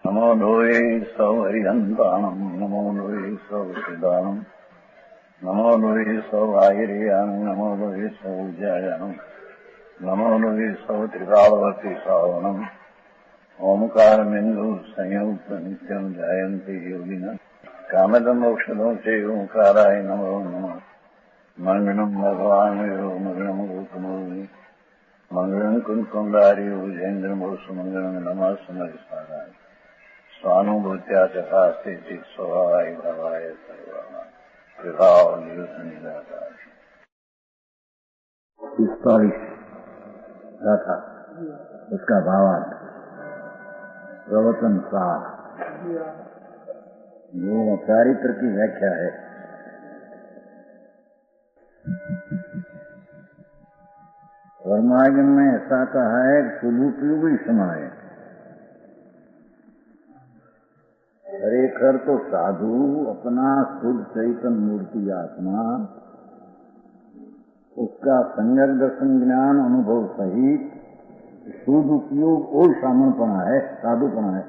नमो लोये सौहरिहन्ताणम् नमो लोये सौहृदानम् नमो लोये सौभागिर्यानम् नमो लोये सौज्यायानम् नमो लोये सौत्रिकालवर्ति सावनम् ओंकारमिन्दु संयुक्त नित्यम् जायन्ति योगिनः कामदम् औषधम् च ओंकाराय नमो नमः मंगलम् भगवान् मंगलम् गौतमोनि मंगलम् कुंकुंडारि उजेन्द्रमोसु मंगलम् नमः समरिसाराय स्वानुभूत्या चकास्ते स्वभावाय भवाय सर्वाः विभाव निदाकार। था उसका भावार्थ प्रवचन सार जो चारित्र की व्याख्या है। वर्मागम में ऐसा कहा है सुदुपयोगी समय खरेखर तो साधु अपना शुद्ध चैतन्य मूर्ति आत्मा उसका संज्ञक दर्शन ज्ञान अनुभव सहित शुद्ध उपयोग वो सामनपना है, साधुपना है।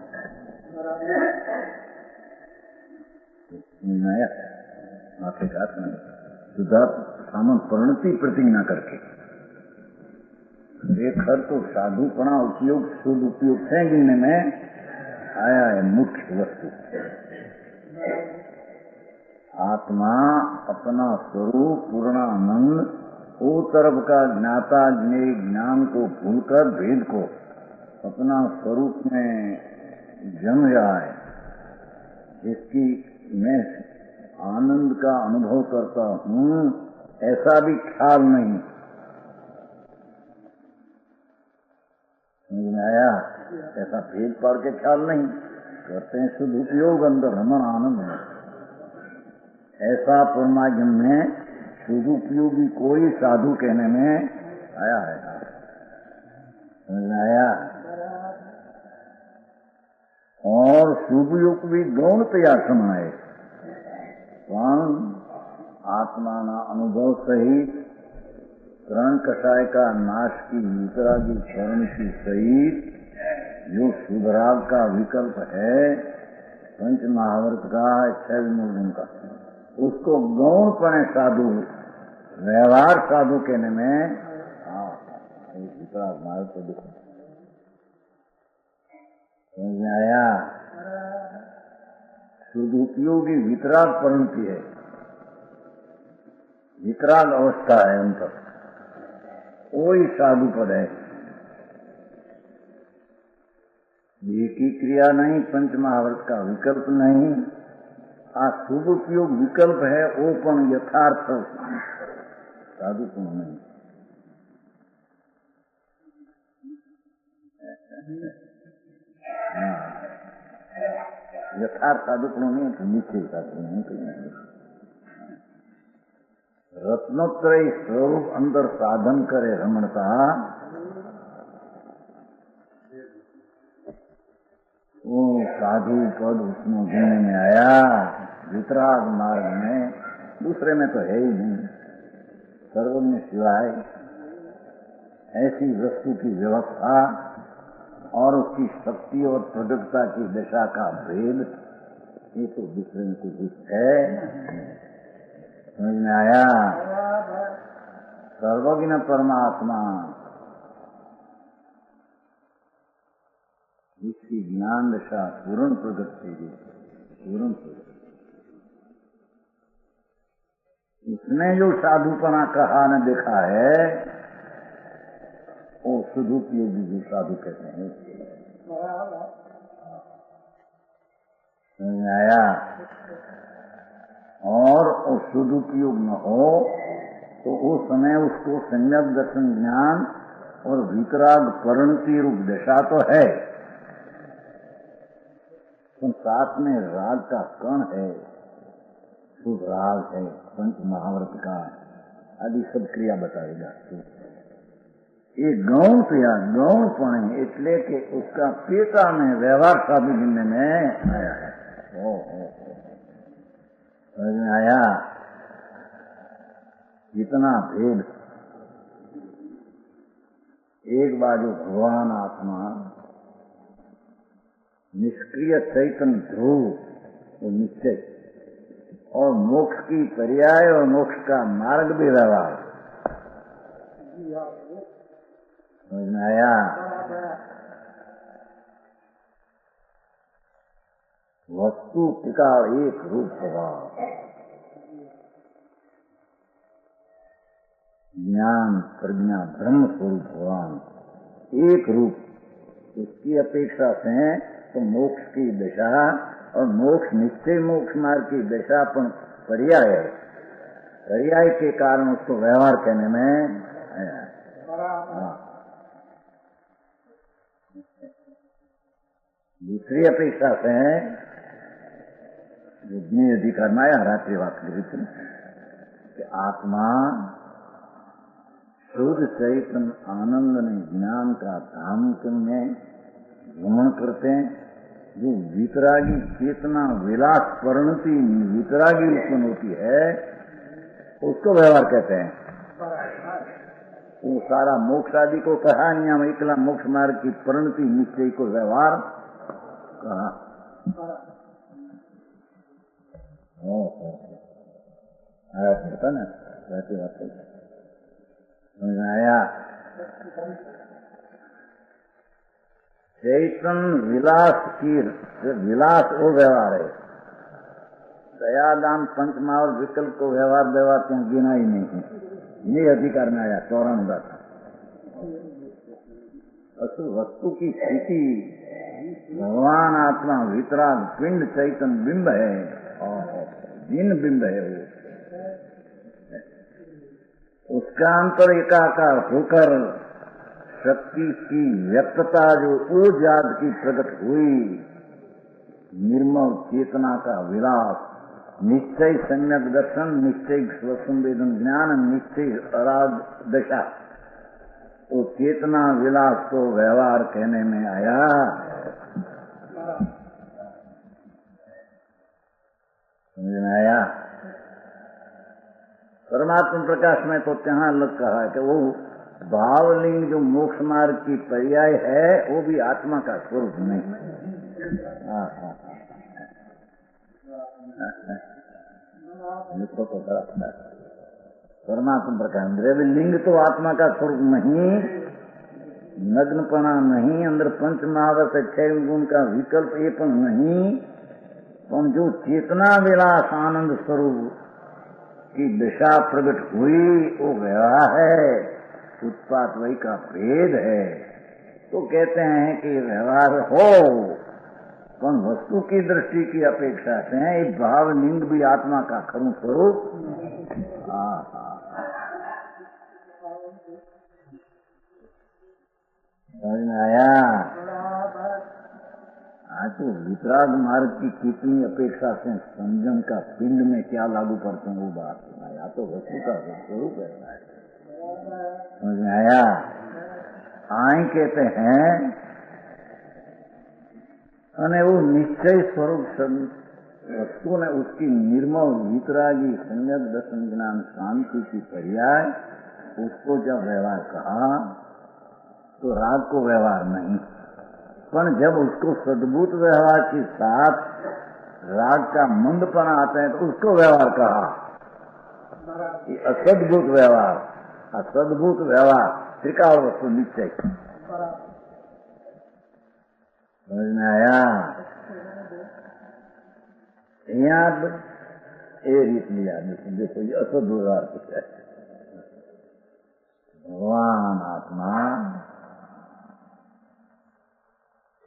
शुद्धा सामन परिणति प्रतिज्ञा करके खरेखर तो साधुपना उपयोग शुद्ध उपयोग है गिनने में आया है मुख्य वस्तु। आत्मा अपना स्वरूप पूर्णानंद वो तरफ का ज्ञाता ज्ञेय ज्ञान को भूलकर भेद को अपना स्वरूप में जम जाए, जिसकी मैं आनंद का अनुभव करता हूँ ऐसा भी ख्याल नहीं। समझ में आया? ऐसा भेद पार के ख्याल नहीं करते हैं, शुद्ध उपयोग अंदर रमन आनंद में। ऐसा परमागम में शुद्ध उपयोगी कोई साधु कहने में आया है। समझ में आया? और शुद्ध योग भी गौणतया समाये आत्मा ना अनुभव सहित प्राण कषाय का नाश की वितरागी शरण की सहित जो शुद्धराग का विकल्प है पंच महावर्त का छह विमोचन का, उसको गौणपणे साधु व्यवहार साधु कहने में वितराग मार्ग को देखो। समझ में आया? शुद्ध उपयोगी वितराग परिणति है, वितराग अवस्था है अंतर, वही साधु पद है। एक ही क्रिया नहीं, पंच महावर्त का विकल्प नहीं, शुभ उपयोग विकल्प है, वो पण यथार्थ साधु पण नहीं। यथार्थ साधु पण नहीं तो नीचे साधु नहीं। रत्नोत्तरी स्वरूप अंदर साधन करे रमणता वो साधु पद उसमें गिनने में आया। वितराग मार्ग में दूसरे में तो है ही नहीं। सर्वज्ञ सिवाय ऐसी वस्तु की व्यवस्था और उसकी शक्ति और प्रगटता की दिशा का भेद ये तो दूसरे में कुछ है। समझ में आया? सर्वज्ञ परमात्मा इसकी ज्ञान दशा पूर्ण प्रगट की गई, पूर्ण प्रगट। इसने जो साधुपना कहा न देखा है वो शुद्ध उपयोगी जो साधु कहते हैं। समझ में आया? और वो शुद्ध उपयोग न हो तो उस समय उसको सम्यक दर्शन ज्ञान और वितराग परिणति रूप दशा तो है, तो साथ में राग का कण है, शुभ राग है, पंच महावर्त का आदि सब क्रिया बताएगा। ये गौण क्रिया गौण पणे એટલે કે उसका पेटा में व्यवहार साधु गिनने में आया है। समझ में आया? इतना भेद। एक बाजू भगवान आत्मा निष्क्रिय चैतन्य ध्रुव वो निश्चय, और मोक्ष की पर्याय और मोक्ष का मार्ग भी व्यवहार। समझ में आया? वस्तु का एक रूप स्वभाव, ज्ञान प्रज्ञा ब्रह्म स्वरूप भगवान एक रूप, उसकी अपेक्षा से तो मोक्ष की दशा और मोक्ष निश्चय मोक्ष मार्ग की दशा पर पर्याय है। पर्याय के कारण उसको व्यवहार कहने में आया। दूसरी अपेक्षा से जितनी अधिकार में आया रात्रि वाक्य कि आत्मा शुद्ध चैतन्य आनंद ने ज्ञान का धाम में भ्रमण करते हैं। जो वितरागी चेतना विलास परिणति वितरागी उत्पन्न होती है उसको व्यवहार कहते हैं। वो सारा मोक्ष आदि को कहा नहीं, हम एकला मोक्ष मार्ग की परिणति निश्चय को व्यवहार कहा। कहता ना रहती बात समझ में आया? चैतन विलास की विलास वो व्यवहार है। दयादान पंचमा और विकल्प को व्यवहार व्यवहार क्यों गिना ही नहीं है। ये अधिकार में आया 54 असु वस्तु की स्थिति भगवान आत्मा वितराग पिंड चैतन बिंब है और जिन बिंब है वो उसका अंतर एकाकार होकर शक्ति की व्यक्तता जो ऊर्जाद की प्रकट हुई, निर्मल चेतना का विलास, निश्चय सम्यक दर्शन, निश्चय स्वसंवेदन ज्ञान, निश्चय अराग दशा, वो चेतना विलास को व्यवहार कहने में आया। समझ में आया? परमात्मा प्रकाश में तो त्यहां लग कहा है कि वो भावलिंग जो मोक्ष मार्ग की पर्याय है वो भी आत्मा का स्वरूप नहीं। तो परमात्मा प्रकाश द्रव्य लिंग तो आत्मा का स्वरूप नहीं, नग्नपना नहीं, अंदर पंच महावत 6 गुण का विकल्प ये पण नहीं, पर जो चेतना विलास आनंद स्वरूप की दशा प्रकट हुई वो व्यवहार है, उत्पात वही का भेद है। तो कहते हैं कि व्यवहार हो पर वस्तु की दृष्टि की अपेक्षा से है, भाव लिंग भी आत्मा का खरु स्वरूप। समझ में आया? आज तो वितराग मार्ग की कितनी अपेक्षा से संयम का पिंड में क्या लागू करते हैं वो बात है। या तो वस्तु का स्वरूप है। समझ में आया? आए कहते हैं अने वो निश्चय स्वरूप वस्तु ने उसकी निर्मल वितरागी संयम दर्शन ज्ञान शांति की पर्याय उसको जब व्यवहार कहा तो राग को व्यवहार नहीं, पर जब उसको सद्भूत व्यवहार के साथ राग का मंदपना आता है तो उसको व्यवहार कहा। असद्भूत व्यवहार, असद्भूत व्यवहार त्रिकाल वस्तु निश्चय। समझ में आया? याद ये रीत लिया देखो ये असद व्यवहार कुछ है। भगवान आत्मा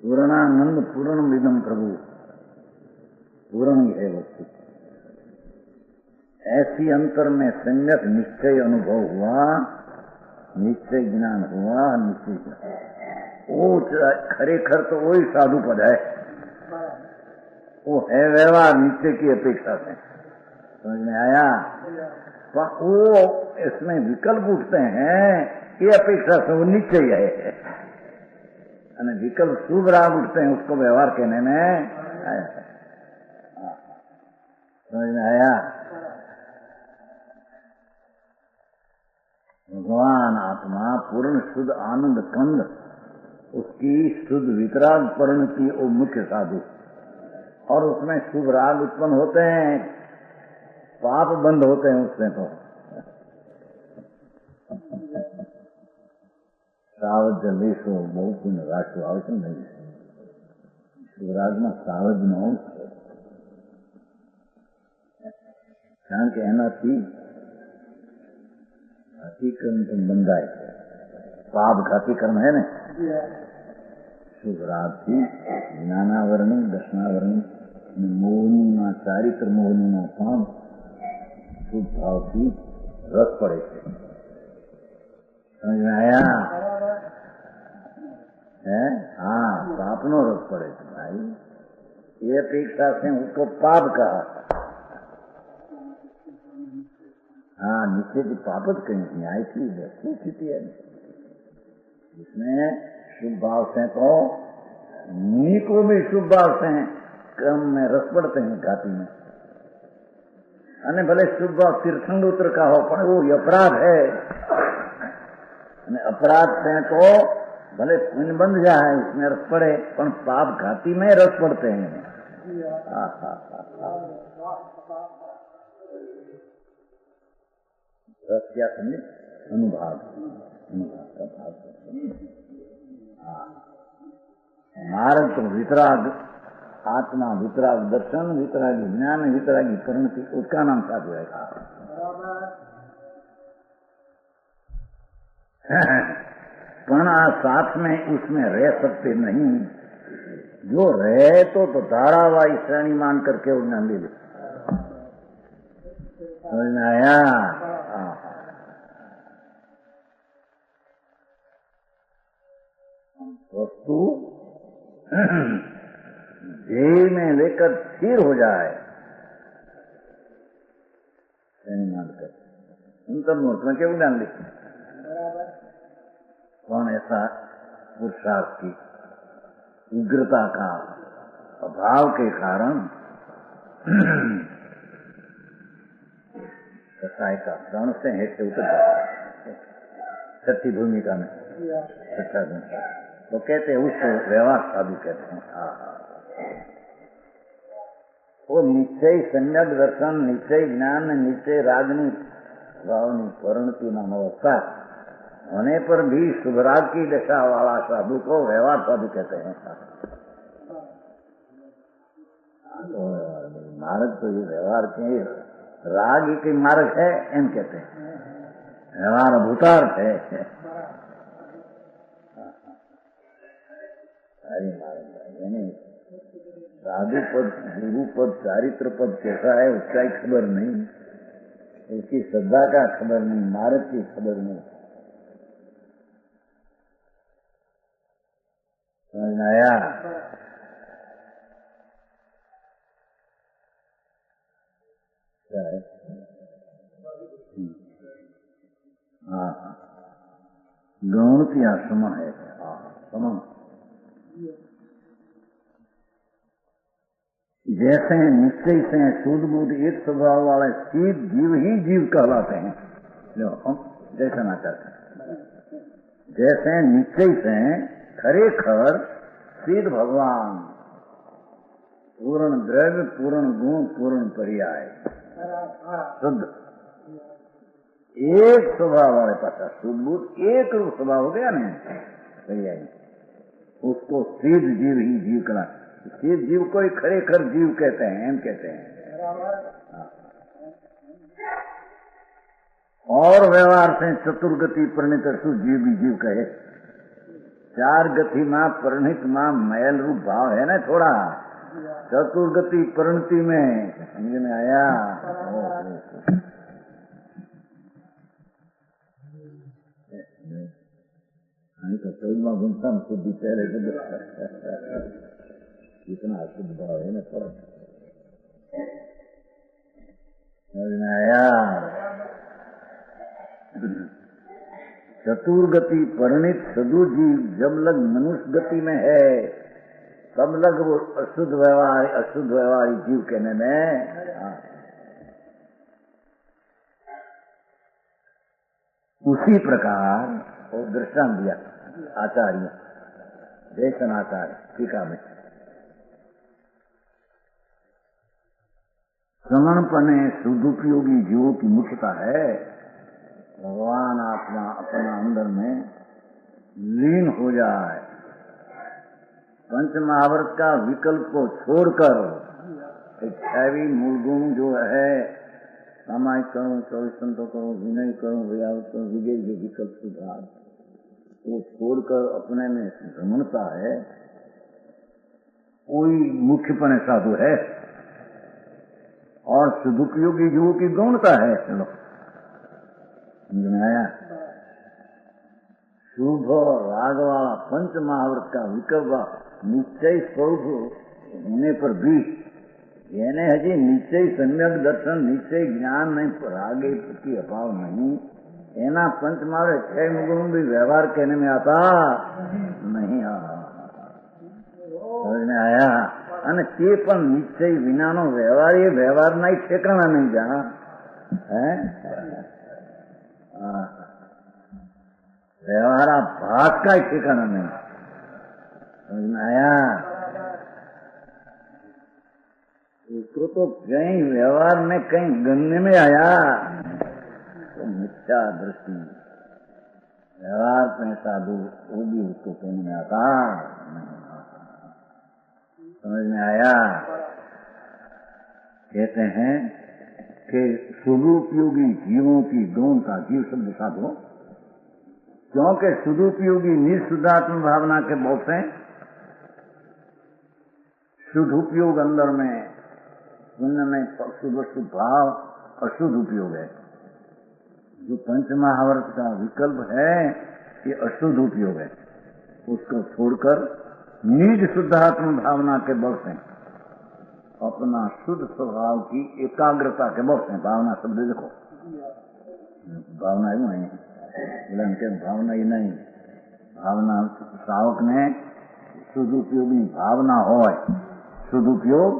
पूर्णानंद पूर्ण विदम प्रभु पूर्ण ही है वस्तु। ऐसी अंतर में सम्यक निश्चय अनुभव हुआ, निश्चय ज्ञान हुआ, निश्चय वो खरेखर तो वही साधु पद है, वो है व्यवहार निश्चय की अपेक्षा से। समझ में आया? तो वो इसमें विकल्प उठते हैं ये अपेक्षा से वो निश्चय है, विकल्प शुभ राग उठते हैं उसको व्यवहार कहने में आया। समझ में आया? भगवान आत्मा पूर्ण शुद्ध आनंद कंद उसकी शुद्ध वितराग परिणति वो मुख्य साधु, और उसमें शुभ राग उत्पन्न होते हैं, पाप बंद होते हैं उसमें। तो सावध लेशो बहु पुण्य राशो आवश्यक नहीं, શુભરાગ માં સાવજ નો કારણ કે એનાથી ઘાતીકર્મ બંધાય છે, પાપ ઘાતીકર્મ હે ને। શુભરાગ થી જ્ઞાનાવરણી દર્શનાવરણી મોહની ચારિત્ર મોહની નો પણ શુભ ભાવથી રસ પડે છે। સમજ આયા? है हाँ, पाप नो रस पड़े भाई, ये अपेक्षा से उसको पाप कहा। हाँ, नीचे की पापत कहीं न्याय की स्थिति है, इसमें शुभ भाव से तो नी को भी शुभ भाव से क्रम में रस पड़ते हैं घाटी में। अने भले शुभ भाव तीर्थंडोत्र का हो पर वो अपराध है, अपराध से तो भले पुण्य बंध जाए उसमें रस पड़े, पर पाप घाती में रस पड़ते हैं। रस क्या समझे? अनुभाग, अनुभाग का भाग। मार्ग तो वितराग आत्मा, वितराग दर्शन, वितरागी ज्ञान, वितरागी परिणति, उसका नाम साधु है। पण साथ में उसमें रह सकते नहीं, जो रहे तो धारावाही श्रेणी मान करके उन्हें ले ले। समझ में आया? वस्तु ध्येय में लेकर स्थिर हो जाए, श्रेणी मानकर उनका मूर्त में क्यों डाल ली? कौन ऐसा पुरुषार्थ की उग्रता का अभाव के कारण कसाई का प्राण से हेठ से उतर जाता है, छठी भूमिका में छठा दिन, तो कहते हैं उसको व्यवहार साधु कहते हैं। वो निश्चय सम्यक दर्शन, निश्चय ज्ञान, निश्चय रागनी भावनी परिणति नाम अवस्था होने पर भी शुभराग की दशा वाला साधु को व्यवहार साधु कहते हैं। मार्ग तो ये व्यवहार के राग ही के मार्ग है एम कहते हैं, व्यवहार भूतार्थ है। सारी मार्ग यानी साधु पद, गुरु पद, चारित्र पद कैसा है उसका ही खबर नहीं, उसकी श्रद्धा का खबर नहीं, मार्ग की खबर नहीं। समझ आया? क्या है? हाँ, गौण या सम है। हाँ, सम जैसे निश्चय से शुद्ध बुद्ध एक स्वभाव वाले सीध जीव ही जीव कहलाते हैं। जो हम जैसे ना करते हैं, जैसे निश्चय से खरेखर सिद्ध भगवान पूर्ण द्रव्य, पूर्ण गुण, पूर्ण पर्याय शुद्ध एक स्वभाव वाले पास शुद्ध बुद्ध एक रूप स्वभाव हो गया ना पर्याय, उसको सिद्ध जीव ही जीव कला, सिद्ध जीव को ही खरेखर जीव कहते हैं, एम कहते हैं। और व्यवहार से चतुर्गति परिणित शुद्ध जीव भी जीव कहे। चार गति मां परिणित मां मैल रूप भाव है ना थोड़ा, चतुर्गति परिणति में समझ में आया? तो 14वां गुण शुद्धि पहले इतना अशुद्ध भाव है ना थोड़ा, समझ में आया? चतुर्गति परिणित सदु जीव जब लग मनुष्य गति में है तब लग वो अशुद्ध व्यवहारी जीव कहने में। उसी प्रकार वो दृष्टांत दिया आचार्य, जय सनाचार्य टीका में श्रवणपने सदुपयोगी जीवों की मुख्यता है भगवान आत्मा अपना अंदर में लीन हो जाए, पंच महावर्त का विकल्प को छोड़कर एक हैवी मूलगुण जो है सामायिक करूं, 24 संतों करूं, विनय करूं, व्यावत करूं, विवेक जो विकल्प सुधार वो छोड़कर अपने में भ्रमणता है, कोई मुख्यपने साधु है और सदुपयोगी जीवों की गौणता है। चलो समझ में आया। शुभ राग वाला पंच महाव्रत का विकल्प निश्चय स्वरूप होने पर भी यानी हजी निश्चय सम्यक दर्शन निश्चय ज्ञान नहीं, रागे प्रति अभाव नहीं, एना पंच महाव्रत 6 गुण भी व्यवहार कहने में आता नहीं। समझ में आया। અને તે પણ નિશ્ચય વિનાનો વ્યવહાર એ વ્યવહારના ઠેકાણા નહીં જા હે व्यवहार भाग का ही ठिकाना नहीं। समझ में आया। उसको तो कहीं व्यवहार में कहीं गणने में आया तो मिथ्या दृष्टि व्यवहार में साधु वो भी उसको कहने में आता नहीं। समझ में आया। कहते हैं कि सदुपयोगी जीवों की गौणता, जीव शब्द साधो, क्योंकि सदुपयोगी निःशुद्धात्म भावना के बहुत हैं। शुद्ध उपयोग अंदर में पुण्य में शुद्ध भाव, अशुद्ध उपयोग है। जो पंच महावर्त का विकल्प है ये अशुद्ध उपयोग है। उसको छोड़कर निज शुद्धात्म भावना के बल से अपना शुद्ध स्वभाव की एकाग्रता के बल से, भावना शब्द देखो, भावना ही नहीं है, भावना ही नहीं, भावना श्रावक ने सदुपयोगी भावना होय, सदुपयोग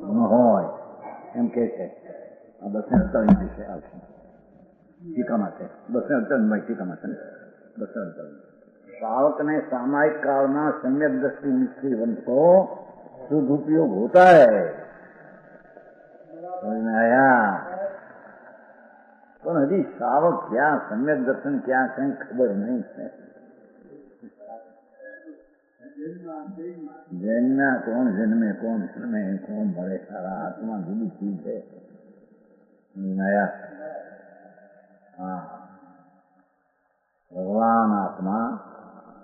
न होय एम के છે। આ 248 છે આવશે ટીકામાં છે 248 ટીકામાં છે 248। श्रावक ने सामायिक काल में सम्यक दृष्टि निश्चय को सदुपयोग होता है। समझ में आया। तो हजी श्रावक क्या सम्यक दर्शन क्या कहीं खबर नहीं है। जन्मा कौन जन्मे कौन जन्मे कौन मरे, सारा आत्मा जुदी चीज है। नया हाँ भगवान आत्मा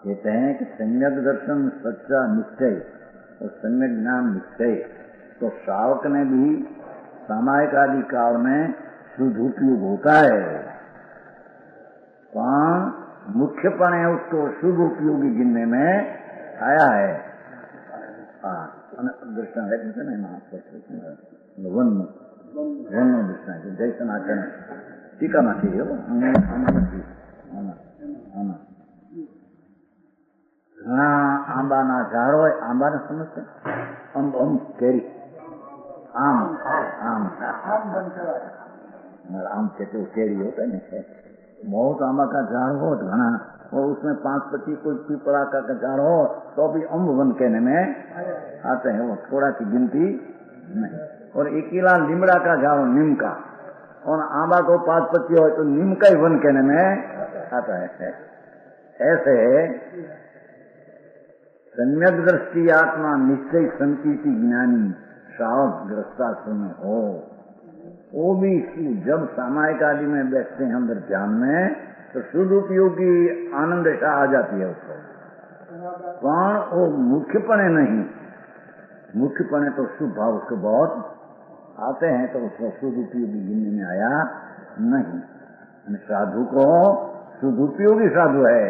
कहते हैं कि सम्यक दर्शन सच्चा निश्चय और सम्यक ज्ञान निश्चय, तो श्रावक ने भी सामायिक आदि काल में सदुपयोग होता है, पर मुख्यपणे उसको शुभ उपयोगी गिनने में आया है। दृष्टांत है नहीं वन दृष्टांत जैसन आचरण टीका में घना आंबाना झाड़ हो, आंबा ने समझते अंब केरी आम आम आम कहते केरी होता है। बहुत आंबा का झाड़ हो घना और उसमें 5-25 कोई पीपड़ा का झाड़ हो तो भी अम्ब वन कहने में आते हैं, वो थोड़ा की गिनती नहीं। और अकेला लीमड़ा का झाड़ हो नीम का और आंबा को 5-25 हो तो नीम का ही वन कहने में आता है। ऐसे सम्यक दृष्टि आत्मा निश्चय संकीर्ति ज्ञानी श्रावक गृहस्थाश्रम में हो, वो भी जब सामायिक आदि में बैठते हैं अंदर ध्यान में तो सदुपयोगी आनंद आ जाती है उसको, पर वो मुख्यपणे नहीं, मुख्यपणे तो शुभ भाव उसको बहुत आते हैं तो उसको सदुपयोगी गिनने में आया नहीं। साधु को सदुपयोगी साधु है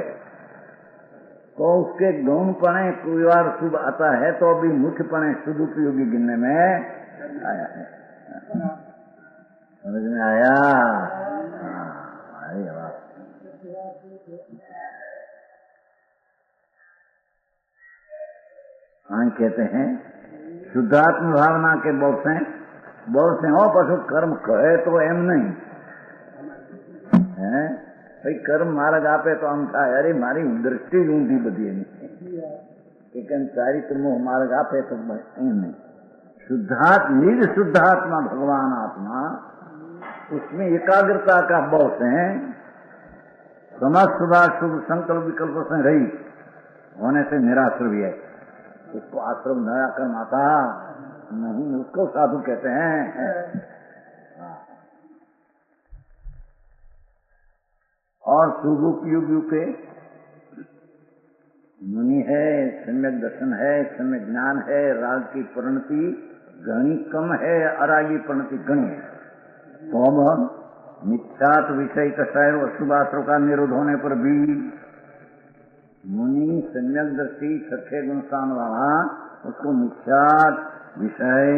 तो उसके गौणपणे कोई बार शुभ आता है तो अभी मुख्यपणे सदुपयोगी गिनने में आया है। समझ में आया। अरे वाह। हाँ कहते हैं शुद्धात्म भावना के बहुत से हो पशु कर्म कहे तो एम नहीं है भाई कर्म मार्ग आपे तो आम था अरे मारी दृष्टि ऊंधी बधी लेकिन चारित्र मोह मार्ग आपे तो नहीं। शुद्धात्मा, निज शुद्धात्मा भगवान आत्मा, उसमें एकाग्रता का बहुत है, समस्त शुभ संकल्प विकल्प से रही होने से निराश्रय भी है। उसको आश्रम नया कर माता नहीं, उसको साधु कहते हैं। और सुगुपयुग के मुनि है, सम्यक दर्शन है, सम्यक ज्ञान है, राग की परिणति घनी कम है, अरागी परिणति घनी है। तो अब मिथ्यात्व विषय कषाय और शुभाश्रव का निरोध होने पर भी मुनि सम्यक दृष्टि छठे गुणस्थान वाला उसको मिथ्यात विषय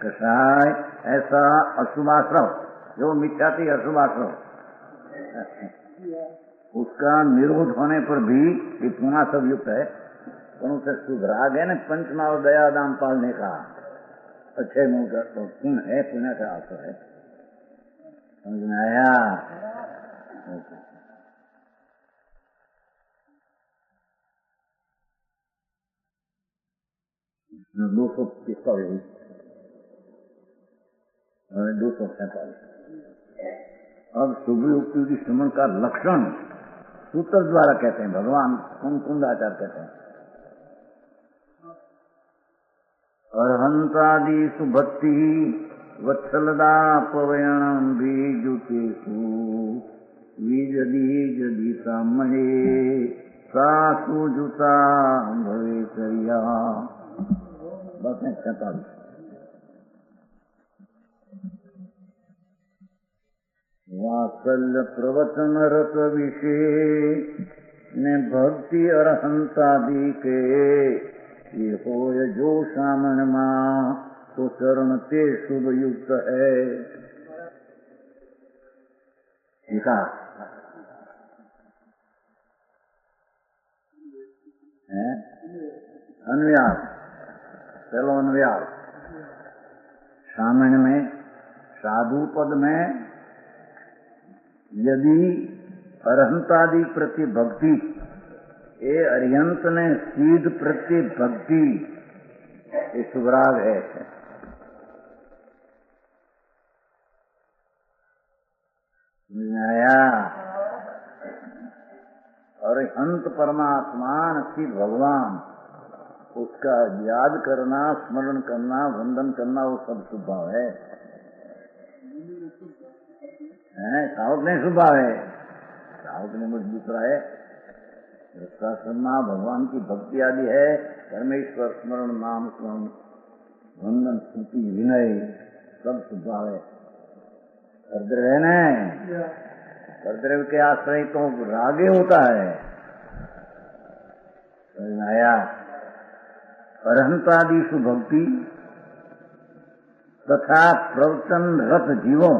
कषाय ऐसा अशुभाश्रव, जो मिथ्याति अशुभाश्रव, उसका निरोध होने पर भी ये पुनः सब युक्त है। उनसे सुधराग है न पंचमाव दया दान पालने का, अच्छे मुंह का तो पुण्य है, पुण्य का आश्रय है। समझ में आया? 245 और 247। अब शुभ श्रमण का लक्षण सूत्र द्वारा कहते हैं, भगवान कुंदाचार्य कहते हैं। अरहंतादि सुभक्ति वत्सलदा पवयणम बीजुतेषु विजदी सामये सासु जुता भवे करिया। बस 47। वात्सल्य प्रवचन रत विषय ने भक्ति अरहंतादि के ये होय जो सामन मां तो चरण ते शुभ युक्त है। ठीक है अन्व्यास, चलो अन्व्यास। सामान्य में साधु पद में यदि अरहंतादि प्रति भक्ति, ये अरिहंत ने सीध प्रति भक्ति, ये शुभराग है। आया अरिहंत परमात्मा सीध भगवान, उसका याद करना, स्मरण करना, वंदन करना, वो सब शुभ भाव है। सावक नहीं शुभ भाव है, सावक ने मुझ दूसरा है। शास्त्रमा भगवान की भक्ति आदि है, परमेश्वर स्मरण, नाम स्मरण, वंदन, स्तुति, विनय, सब शुभ भाव है। भद्र है न, भद्रव के आश्रय तो रागे होता है। आया अरहंतादिषु भक्ति तथा प्रवचन रत जीवों,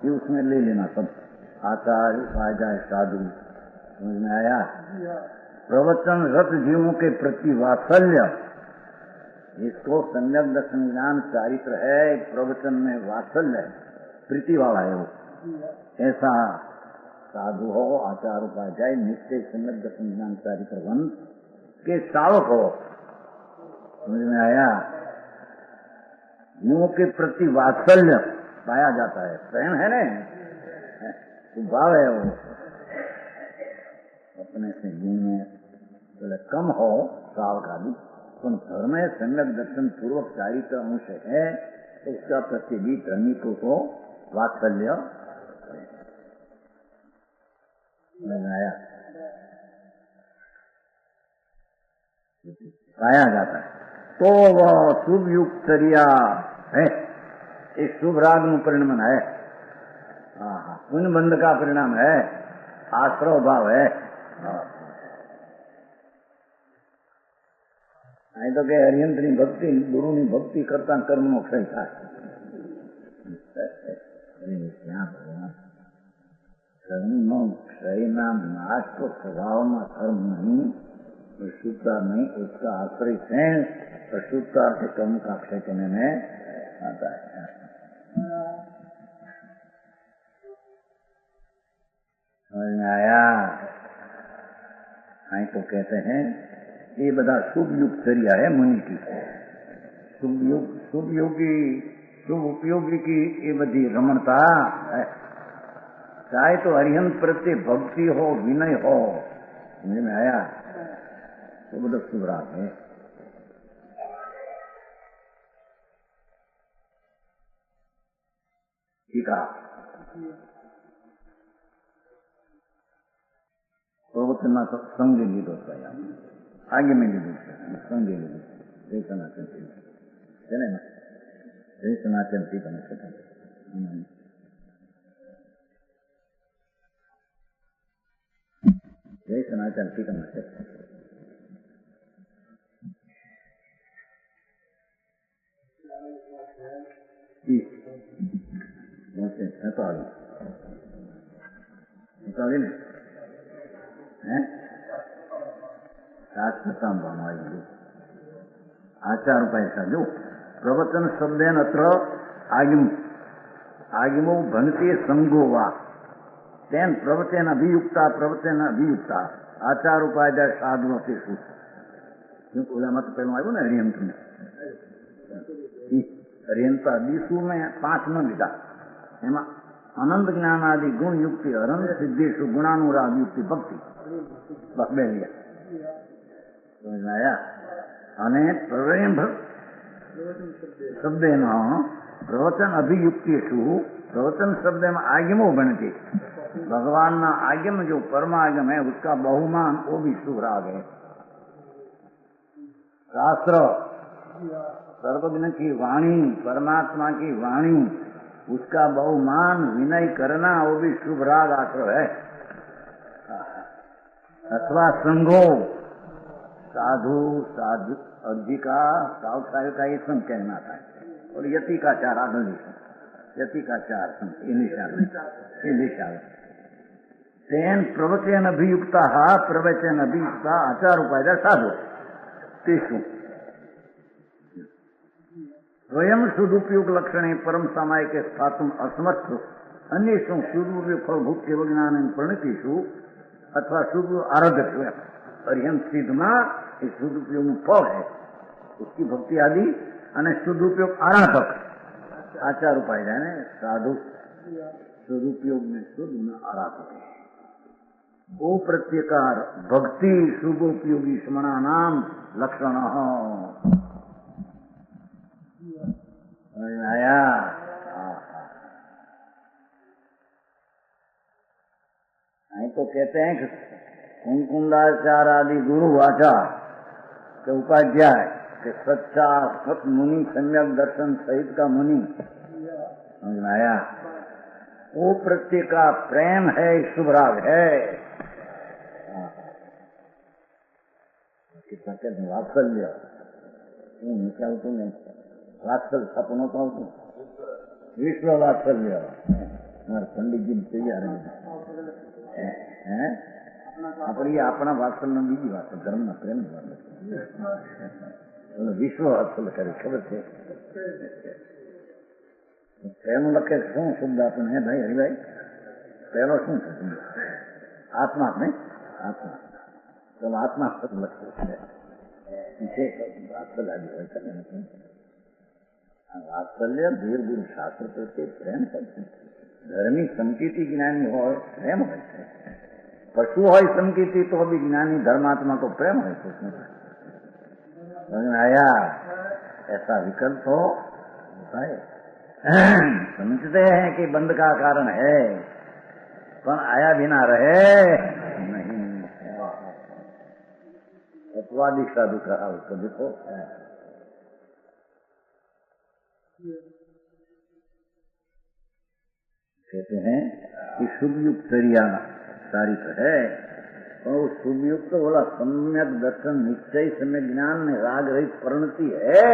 ये उसमें ले लेना सब, आचार्य उपाध्याय साधु। समझ में आया? प्रवचन रत जीवों के प्रति वात्सल्य, इसको सम्यक दर्शन ज्ञान चारित्र है, प्रवचन में वात्सल्य है, प्रीति वाला है वो। ऐसा साधु हो, आचार्य उपाध्याय, निश्चय सम्यक दर्शन ज्ञान चारित्र वंश के शावक हो। समझ में आया? जीवों के प्रति वात्सल्य पाया जाता है, प्रेम है न, भाव है वो। अपने से गुण में थोड़ा कम हो सावक आदि, तो धर्म में सम्यक दर्शन पूर्वक चारित्र अंश है, तो उसका प्रति भी धर्मी को वात्सल्य आया पाया जाता है। तो वह शुभ युक्त चर्या है, एक शुभ राग में परिणाम है, पुण्य बंध का परिणाम है, आश्रव भाव है। नहीं तो के हरियंत ની ભક્તિ, ગુરુ ની ભક્તિ કરતા કર્મ નો ક્ષય થાય। कर्म नो क्षय नाम नाश तो स्वभाव में कर्म नहीं, अशुद्धता नहीं, उसका आश्रय है, अशुद्धता से कर्म का क्षय करने में आता है। समझ में आया? तो कहते हैं ये बधा शुभ युग चर्या है मुनि की। शुभ योगी शुभ उपयोगी की ये बधी रमणता है। चाहे तो हरिहंत प्रत्ये भक्ति हो, विनय हो, समझ में आया, तो बड़ा शुभ राग है। ठीक है, प्रवचन संगे लीधो था, आगे में लीधो संगे लीधो जय सनातन है ना, जय सनातन थी बने जय सनातन थी करना चाहिए। आचार पैसा जो प्रवचन शब्देन अत्र आगिमो भनते संगो वा तेन प्रवचन अभियुक्ता आचार उपाय साधु मत पहलू आयो ने हरिहंत में हरिहंत बीसू में 5 न लीधा एमा अनंत ज्ञान आदि गुण युक्ति अनंत सिद्धेशु गुणानुराग युक्ति भक्ति बे लिया समझ में आया। अने शब्देन प्रवचन अभियुक्तेषु प्रवचन शब्द में आगमो बनते भगवान ना आगम जो परमागम है उसका बहुमान वो भी शुभ राग है। शास्त्र सर्वज्ञ की वाणी परमात्मा की वाणी उसका बहुमान विनय करना वो भी शुभ राग आश्रय है। अथवा संगो साधु साधु अधिकार साधु का ये संग कहना था और यति का चार आदमी यति का चार तेन प्रवचन अभियुक्ता प्रवचन अभियुक्ता आचार उपाय साधु तेषु स्वयं सदुपयोग लक्षणे परम समय के स्थातुम असमर्थ अन्येषु सदुपयोग फलभूत केवल ज्ञान परिणतिषु अथवा शुभ आराधक अरिहंत सिद्ध में इस सदुपयोग में फल है उसकी भक्ति आदि અને सदुपयोग आराधक आचार उपाय जाने साधु सदुपयोग में शुद्ध में आराधक है वो प्रत्येकार भक्ति शुभोपयोगी स्मरणा नाम लक्षण आया। तो कहते हैं कि कुंकुंदाचार आदि गुरु आचार के उपाध्याय के सच्चा सत मुनि सम्यक दर्शन सहित का मुनि समझ में आया। वो प्रत्येक का प्रेम है शुभ राग है। कितना कहते वात्सल्य निकाल तो नहीं वात्सल सपनों का विश्व वात्सल्य हमारे पंडित जी तैयार है अपनी अपना वात्सल्य बीजी बात है धर्म न प्रेम विश्व वात्सल्य करे खबर है प्रेम लखे शू शब्द अपन है भाई हरिभाई पहलो शू आत्मा नहीं आत्मा तो आत्मा शब्द लखे पीछे वात्सल्य वात्सल्य वीर गुरु शास्त्र प्रति प्रेम करते धर्मी संकीर्ति ज्ञानी हो प्रेम हो पशु हो संकीर्ति तो भी ज्ञानी धर्मात्मा को प्रेम है उसमें समझ में आया। ऐसा विकल्प हो है समझते हैं कि बंद का कारण है पर आया बिना रहे नहीं अपवादी साधु कहा उसको देखो कहते हैं कि शुभयुक्त चर्या तारीफ है और शुभयुक्त तो बोला सम्यक दर्शन निश्चय सम्यक ज्ञान में राग रहित परिणति है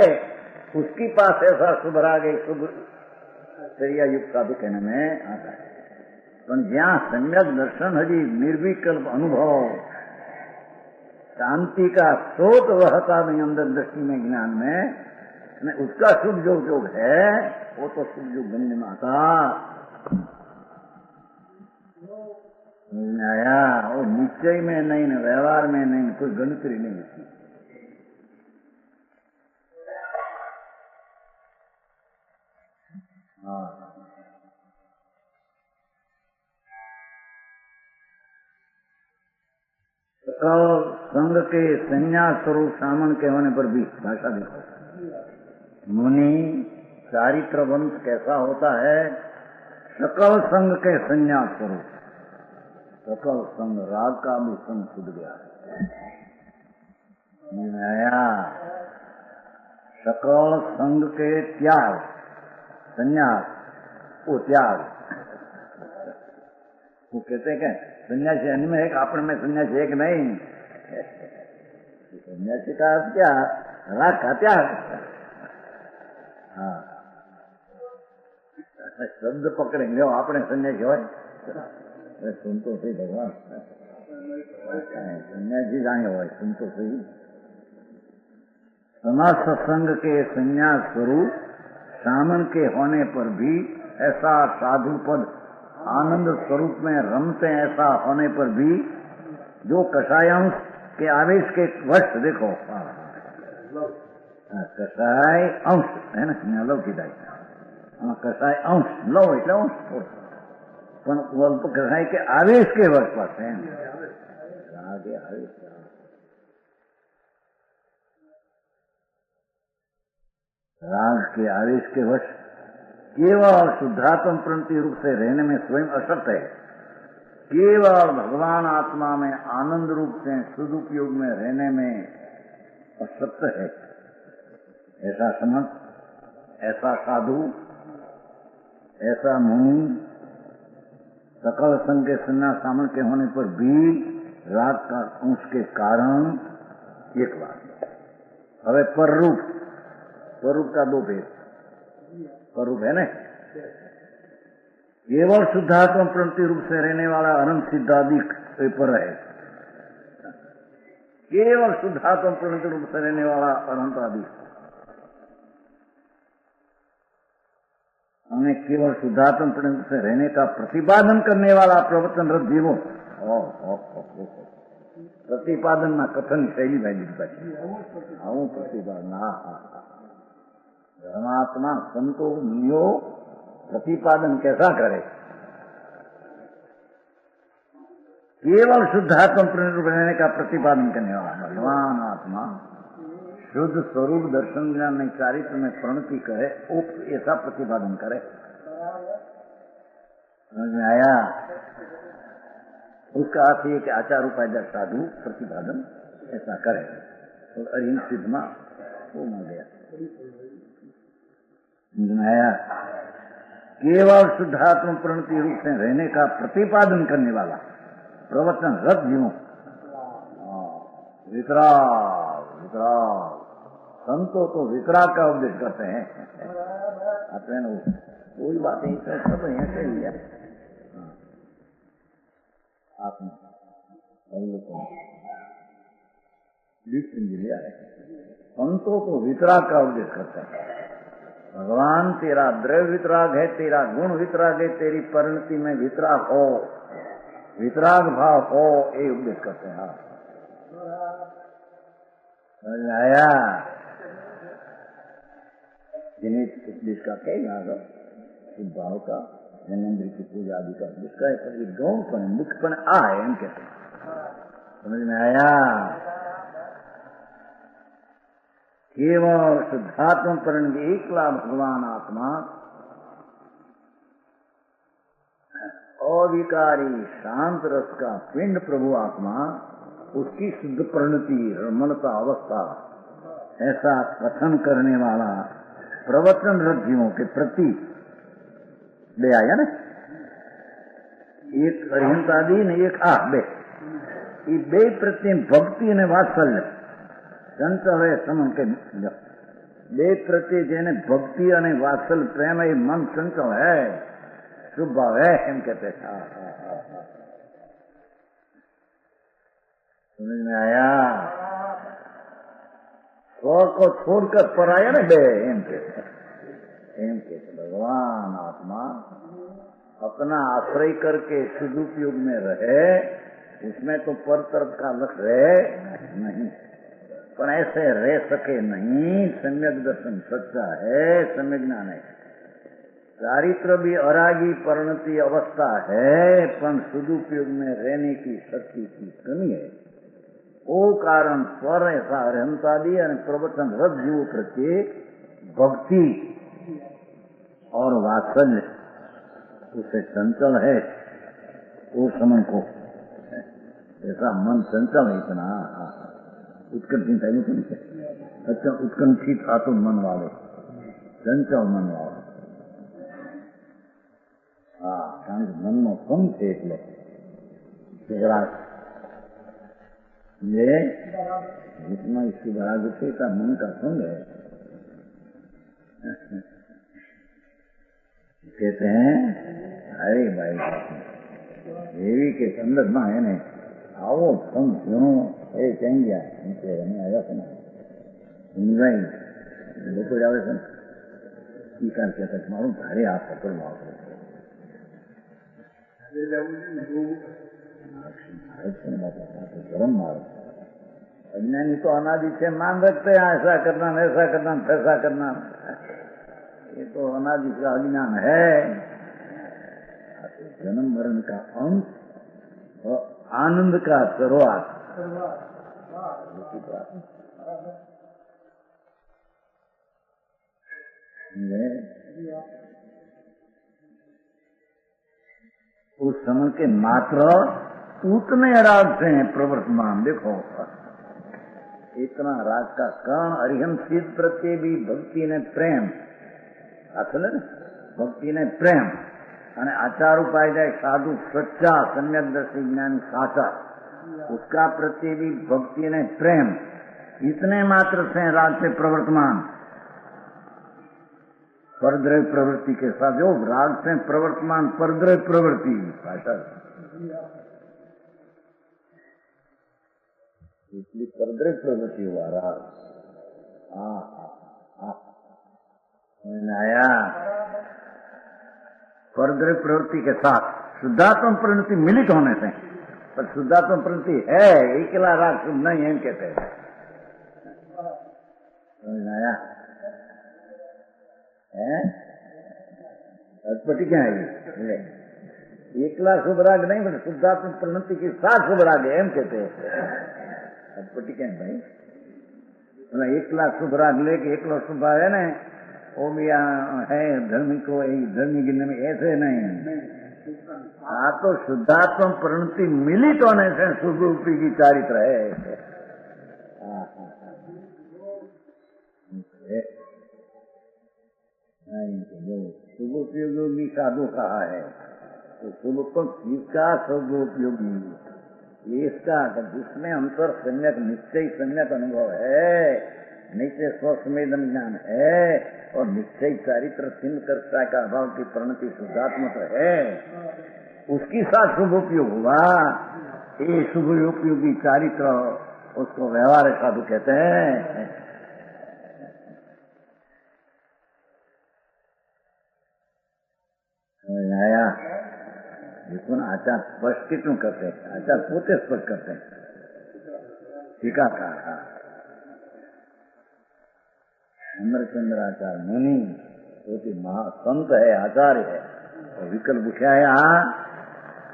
उसकी पास ऐसा शुभ राग है शुभ चर्या युक्त साधु कहने में आता है। पर जहाँ सम्यक दर्शन हजी निर्विकल्प अनुभव शांति का स्रोत रहता नहीं अंदर दृष्टि में ज्ञान में उसका शुभ योग है वो तो शुभ योग गण्य में आता आया वो निश्चय में नहीं न व्यवहार में नहीं कोई गणित नहीं होती सकल संग के संन्यास स्वरूप सामन के होने पर भी भाषा देखो, मुनि चारित्रवंत कैसा होता है? सकल संग के संन्यास स्वरूप। सकल संग, राग का भी संग छूट गया नया। सकल संग के त्याग, संन्यास, वो त्याग। वो कहते हैं क्या सन्यासी अन्य में है, आपण में सन्यासी एक नहीं। सन्यासी का अर्थ क्या? राग का त्याग। हाँ, शब्द पकड़ेंगे हो आपने सन्यासी हो, सुन तो सही भगवान, सन्यासी जाने हो, सुन तो सही। समाज सत्संग के संन्यास स्वरूप सामन के होने पर भी ऐसा साधु पद आनंद स्वरूप में रमते, ऐसा होने पर भी जो कषायांश के आवेश के वश देखो, कषाय अंश है ना, लौकिदाय कषाय अंश लो એટલે અંશ પણ અલ્પ કષાય કે આવેશ કે વશ પાસે રાગે આવેશ, राग के आवेश के वश केवल शुद्धात्म प्रणति रूप से रहने में स्वयं असक्त है, केवल भगवान आत्मा में आनंद रूप से सदुपयोग में रहने में असक्त है। ऐसा समझ, ऐसा साधु, ऐसा मुनि सकल संग के संन्यास सामन के होने पर भी राग का अंश के कारण एक बात। હવે पररूप, स्वरूप का दो भेद। स्वरूप है न, केवल शुद्धात्म प्रणति रूप से रहने वाला अनंत सिद्धादिक पर है, केवल शुद्धात्म प्रणति रूप से रहने वाला अनंत आदि, हमें केवल शुद्धात्म प्रणति से रहने का प्रतिपादन करने वाला प्रवचन रथ जीवो। प्रतिपादन ना कथन शैली भाई प्रतिपादन धर्मात्मा संतो मुनियो प्रतिपादन कैसा करे? केवल शुद्धात्म प्रणति रहने का प्रतिपादन करने वाला भगवान आत्मा शुद्ध स्वरूप दर्शन ज्ञान में चारित्र में प्रणति करे, ऐसा प्रतिपादन करे। समझ में आया? उसका अर्थ ये कि आचार उपाचार साधु प्रतिपादन ऐसा करे और अरिहंत सिद्धमा वो मिल गया। समझ में आया? केवल शुद्धात्म प्रणति रूप से रहने का प्रतिपादन करने वाला प्रवचन रथ जीवों। वितराग, वितराग संतो तो वितराग का उपदेश करते हैं। कोई बात नहीं, सब यहाँ से लिया आपने लिया है। संतों को वितराग का उपदेश करते हैं। भगवान तेरा द्रव्य वितराग है, तेरा गुण वितराग है, तेरी परिणति में वितराग हो, वितराग भाव हो, ये उपदेश करते हैं। समझ आया? जिन्हें उपदेश का कई भाग शुद्ध भाव का जन्मेंद्र की पूजा आदि का जिसका गौणपण मुखपण आ है एम कहते हैं। समझ में आया? केवल शुद्धात्म परिणति एकला भगवान आत्मा अविकारी शांत रस का पिंड प्रभु आत्मा, उसकी शुद्ध परिणति रमणता अवस्था ऐसा कथन करने वाला प्रवचन रथ जीवों के प्रति बे आया ना, एक अरिहंत आदि ने एक बे, ये बे प्रति भक्ति ने वात्सल्य चंचल है समन के बे प्रति जेने भक्ति અને वात्सल प्रेम ये मन चंचल है, शुभ भाव है एम कहते। समझ में आया? स्व को छोड़कर पराया ना बे एम कहते। भगवान आत्मा अपना आश्रय करके शुद्ध उपयोग में रहे, उसमें तो पर तरफ का लक्ष्य रहे नहीं, पर ऐसे रह सके नहीं। सम्यक दर्शन सच्चा है, सम्यक ज्ञान है। चारित्र भी अरागी परिणति अवस्था है, पर शुद्ध उपयोग में रहने की शक्ति की कमी है। ओ कारण स्वर ऐसा अरहंतादि प्रवचन रस जीवों प्रत्येक भक्ति और वात्सल्य उसे चंचल है। वो समन को ऐसा मन चंचल है इतना उत्कंठित है। अच्छा उत्कंठित था तो मन वाले चंचल मन वाले कारण मन में कम थे એટલે ये जितना इसकी बराबरी का मन का संग है। कहते हैं अरे भाई देवी के संदर्भ में है नहीं आओ संग क्यों એ કેમ ગયા એને આવ્યા છે ને સમજાય લોકો જ આવે છે ને એ કારણ કહેતા મારું ભારે આ પકડવા गरम मारो अज्ञानी तो अनादि से मान रखते हैं ऐसा करना फैसा करना ये तो अनादि का अज्ञान है। जन्म मरण का अंत और आनंद का शुरुआत उस समय के मात्र उतने राग से हैं प्रवर्तमान। देखो इतना राग का कण अरिहंत सिद्ध प्रत्यय भी भक्ति ने प्रेम असल भक्ति ने प्रेम અને આચાર ઉપાય જાય સાધુ સચ્ચા સમ્યક દર્શી જ્ઞાની साचा उसका प्रत्यय भी भक्ति ने प्रेम इतने मात्र से राग से प्रवर्तमान परद्रव्य प्रवृत्ति के साथ जो राग से प्रवर्तमान परद्रव्य प्रवृत्ति भाषा इसलिए परद्रव्य प्रवृत्ति हुआ राग आया परद्रव्य प्रवृत्ति के साथ शुद्धात्म प्रवृत्ति मिलित होने से पर शुद्धात्म प्रवृत्ति है एकला राग शुद्ध नहीं है कहते हैं। आया अटपटी क्या है एकला शुभ राग नहीं बट शुद्धात्म प्रवृत्ति के साथ शुभ राग है एम कहते हैं। अटपटी क्या है भाई मतलब एकला शुभ राग लेके एकला शुभ है ना वो भी है धर्मी को धर्मी गिनने में ऐसे नहीं तो शुद्धात्म परिणति मिलित होने से शुभ रूपी की चारित्र है। शुभ उपयोगी साधु कहा है तो शुभ को किसका शुभ उपयोगी इसका जिसमें अंतर सम्यक निश्चय सम्यक अनुभव है निश्चय स्वसंवेदन ज्ञान है और निश्चय चारित्र सिंह कर्ता का अभाव की परिणति शुद्धात्मक है उसकी साथ शुभ उपयोग हुआ। ये शुभ उपयोगी चारित्र उसको व्यवहार साधु कहते हैं। आया जिसको आचार स्पष्ट क्यों करते हैं आचार पोते स्पष्ट करते हैं टीकाकार अमरचंद्राचार्य मुनि जो महासंत है आचार्य है और विकल्प क्या है यहाँ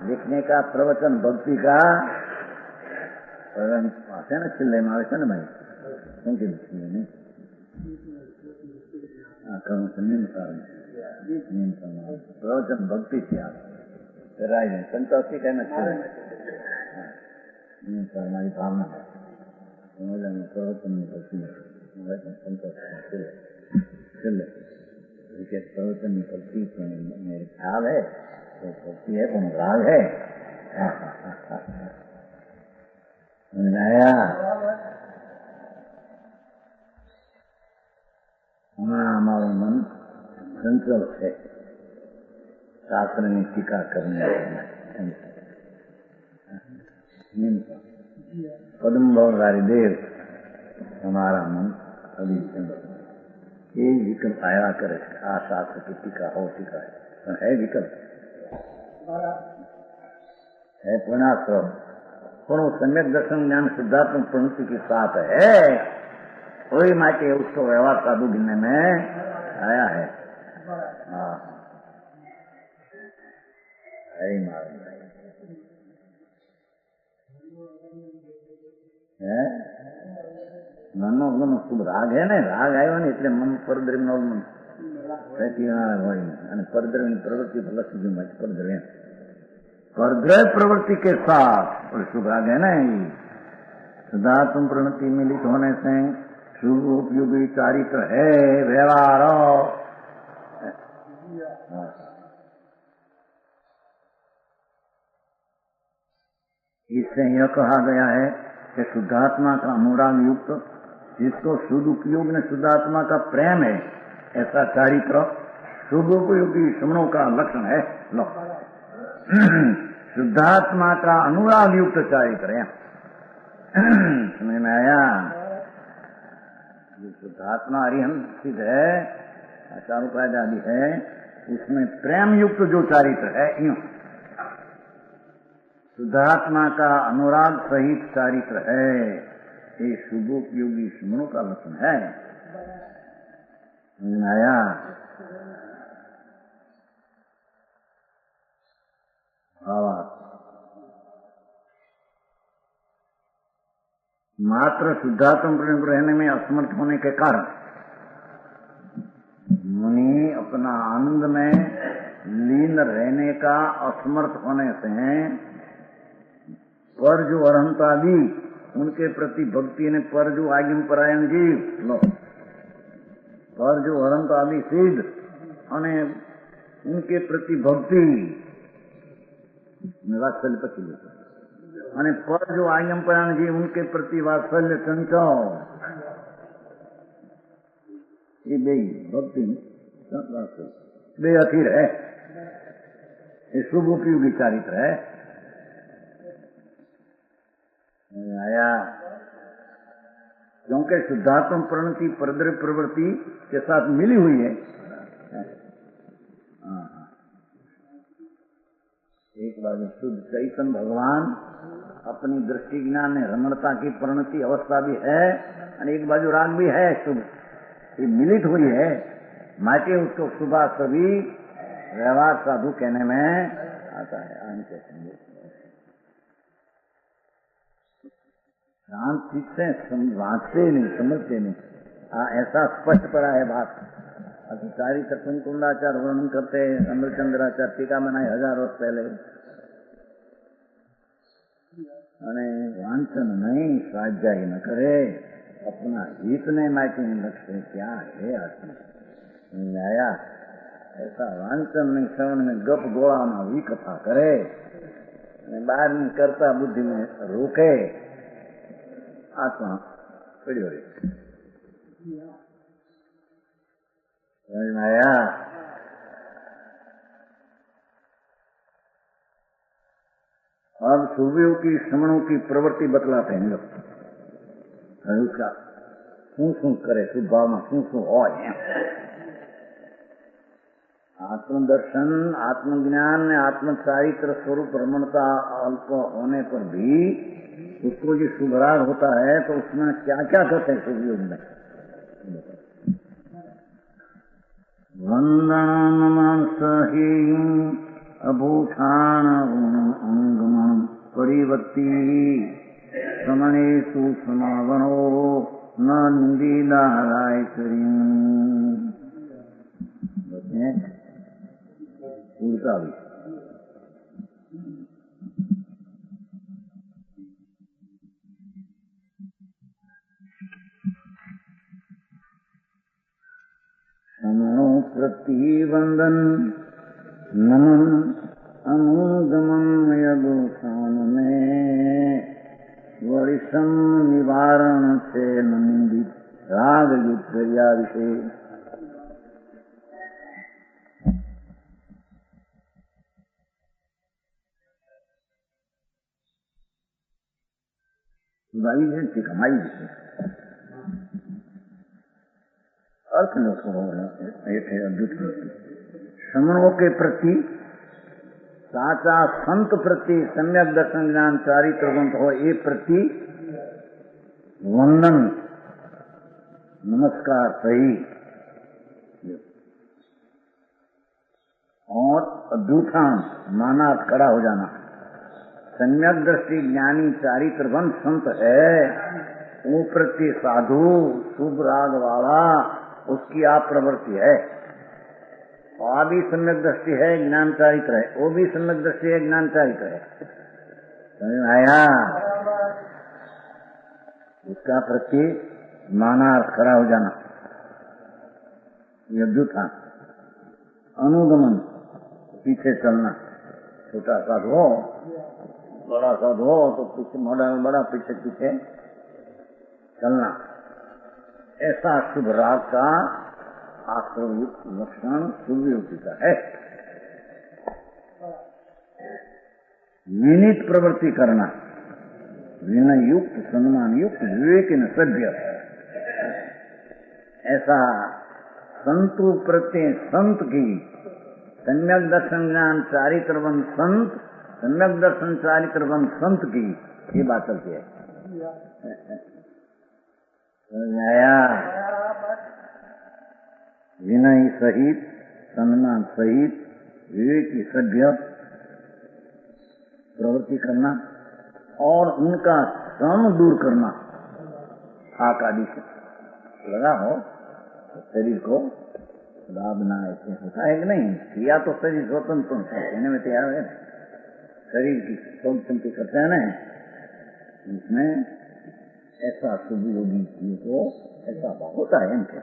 लिखने का प्रवचन भक्ति का आते ना चिल्ले में आवे ना भाई क्योंकि नहीं प्रवचन भक्ति से राय संतोषी कहना चाहिए हमारी भावना है प्रवचन भक्ति प्रवचन भक्ति मेरे ख्याल है तो भक्ति है तो राग है। हमारा मन चंचल है शास्त्र ने टीका करने पद्म भवनधारी देव हमारा मन अभी ये विकल्प आया करे आ शास्त्र की टीका हो टीका है विकल्प है पूर्णाश्रम પણ सम्यक दर्शन ज्ञान शुद्धात्मक प्रवृत्ति के साथ है वही माटे उसको व्यवहार साधु गिनने में आया है। हाँ મનનો શુભ રાગ હે ને, રાગ આવ્યો ને એટલે મન પરદ્રવ્ય નો હોય અને પરદ્રવ્ય પ્રવૃત્તિ प्लस परद्रव्य परद्रव्य प्रवृत्ति के साथ और शुभ राग है ना, शुद्धात्म प्रणति मिलित होने से शुभ उपयोगी चारित्र है व्यवहार। इससे यह कहा गया है कि शुद्धात्मा का अनुराग युक्त, जिसको शुद्ध उपयोग में शुद्धात्मा का प्रेम है, ऐसा चारित्र शुभ उपयोगी श्रमणों का लक्षण है। लो शुद्धात्मा का अनुराग युक्त चारित्र है, समझ में आया? जो शुद्धात्मा अरिहंत सिद्ध है, चारुपाद आदि है, उसमें प्रेम युक्त जो चारित्र है, यूं शुद्धात्मा का अनुराग सहित चारित्र है, ये शुभोपयोगी श्रमणों का लक्षण है। समझ में आया? मात्र शुद्धात्म प्रेम रहने में असमर्थ होने के कारण मुनि अपना आनंद में लीन रहने का असमर्थ होने से पर जो अरहंता भी उनके प्रति भक्ति ने पर जो आज्ञम परायण जीव लो पर जो अरहंता भी सिद्ध अने उनके प्रति भक्ति वात्सल्य पची અને પર જો आयम परायण जी उनके प्रति वात्सल्य चंचल, ये बे भक्ति बे अधीर है, ये शुभ उपयोगी चारित्र है। आया क्योंकि शुद्धात्म प्रणति परद्रव्य प्रवृत्ति के साथ मिली हुई है। एक बार शुद्ध चैतन्य भगवान अपनी दृष्टि ज्ञान रमणता की परिणति अवस्था भी है और एक बाजू राग भी है, शुभ, ये मिलित हुई है। माटे उसको सुबह सभी व्यवहार साधु कहने में आता है। शांत चित्त से वाँचते नहीं, समझते नहीं, ऐसा स्पष्ट पड़ा है बात। अधिकारी सत्संग कुंडाचार वर्णन करते अमृतचंद्राचार्य टीका बनाए 1000 वर्ष पहले, અને વાંચન नहीं स्वाध्याय न करे, अपना हित ने माटी लक्ष्य क्या है आत्मा आया, ऐसा वांचन नहीं श्रवण में गप गोड़ा में विकथा करे, बाहर में करता बुद्धि में रोके, आत्मा पड़ियो रहे। समझ में आया? अब शुभयों की श्रमणों की प्रवृत्ति बतलाते हैं लोग, उसका शू करे शुभ भाव में शू हो। आत्मदर्शन, आत्मज्ञान, आत्म चारित्र स्वरूप रमणता अल्प होने पर भी उसको जो शुभराग होता है तो उसमें क्या क्या करते हैं शुभयोग में? वंदन नमन सही अभूषाण अंगमन परिवर्ती समणेशु समावनो न निंदिदाराय करी। उल्टा भी समणो प्रतिवंदन नमन अनुगमन यदुषान में वरिषम निवारण से नंदित राग युक्त विषय। कमाई अर्थ श्रमणों के प्रति साचा संत प्रति सम्यक दर्शन ज्ञान चारित्रवंत हो, ये प्रति वंदन नमस्कार सही और अद्भुतान माना खड़ा हो जाना, सम्यक दृष्टि ज्ञानी चारित्रवन संत है, वो प्रति साधु शुभ राग वाला उसकी आप प्रवृत्ति है। और भी सम्यक दृष्टि है, ज्ञान चारित्र है, वो भी सम्यक दृष्टि है, ज्ञान चारित्र है। समझ में आया? उसका प्रति मानार्थ खड़ा हो जाना, यद्यु था। अनुगमन, पीछे चलना, छोटा साधु हो बड़ा साधु हो तो पीछे बड़ा पीछे पीछे चलना, ऐसा शुभ राग का आश्रयुक्त लक्षण शुभ योगी का है। विनीत प्रवृत्ति करना, विनय युक्त सम्मान युक्त विवेकिन सभ्य, ऐसा संतु प्रत्यय संत की सम्यक दर्शन ज्ञान चारित्रवन संत, सम्यक दर्शन चारित्रवन संत की ये बात चलती है। आया? विनय सहित सम्मान सहित विवेकी सभ्य प्रवृत्ति करना और उनका श्रम दूर करना। आक आदि से लगा हो शरीर को लाभ ना ऐसे होता है कि नहीं? किया तो शरीर स्वतंत्र कहने में तैयार है, शरीर की स्वतंत्र करते हैं ना, इसमें ऐसा शुभ योगी को ऐसा होता है इनके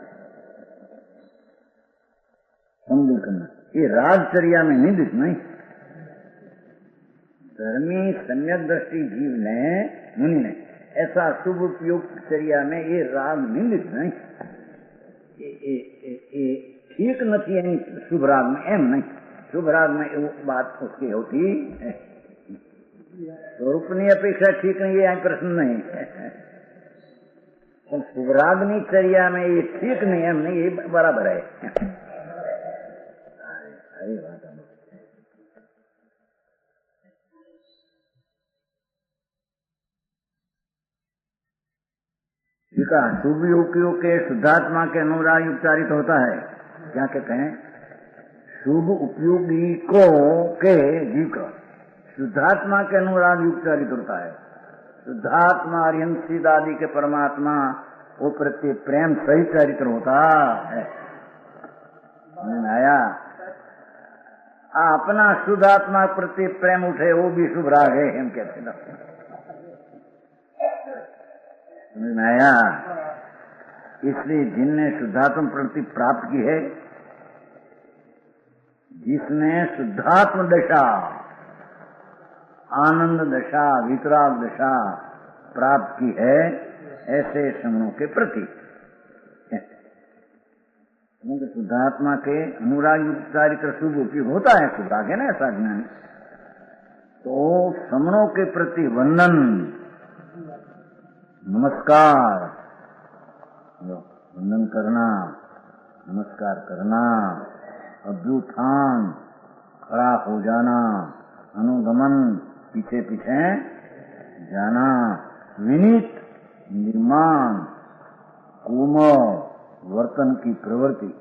समझ करना। ये राजचर्या में नहीं दिख नहीं, धर्मी सम्यक दृष्टि जीव ने मुनि ने ऐसा शुभ उपयोग चर्या में ये राग नहीं दिख नहीं, ठीक नहीं है शुभ राग में, एम नहीं शुभ राग में वो बात उसकी होती है। स्वरूपनी अपेक्षा ठीक नहीं है, प्रश्न नहीं। तो शुभ रागनी चर्या में ये ठीक नहीं है, नहीं ये बराबर है। अरे बात ठीक है। शुभ योगियों के शुद्धात्मा के अनुराग उपचारित होता है। क्या कहते हैं? शुभ उपयोगी को के जीव का शुद्धात्मा के अनुराग उपचारित होता है। शुद्धात्मा अरिहंत आदि के परमात्मा वो प्रति प्रेम सहित चरित्र होता है। आया? अपना शुद्धात्मा प्रति प्रेम उठे वो भी शुभ राग है, हम कहते हैं। आया? इसलिए जिनने शुद्धात्म प्रवृत्ति प्राप्त की है, जिसने शुद्धात्म दशा आनंद दशा वितराग दशा प्राप्त की है, ऐसे श्रमणों के प्रति शुद्धात्मा के अनुराग युक्त चारित्र शुभ उपयोग होता है। शुभ राग है ना ऐसा ज्ञान, तो श्रमणों के प्रति वंदन नमस्कार, वंदन करना, नमस्कार करना, अभ्युत्थान खड़ा हो जाना, अनुगमन पीछे पीछे जाना, विनीत निर्माण कोमल वर्तन की प्रवृत्ति।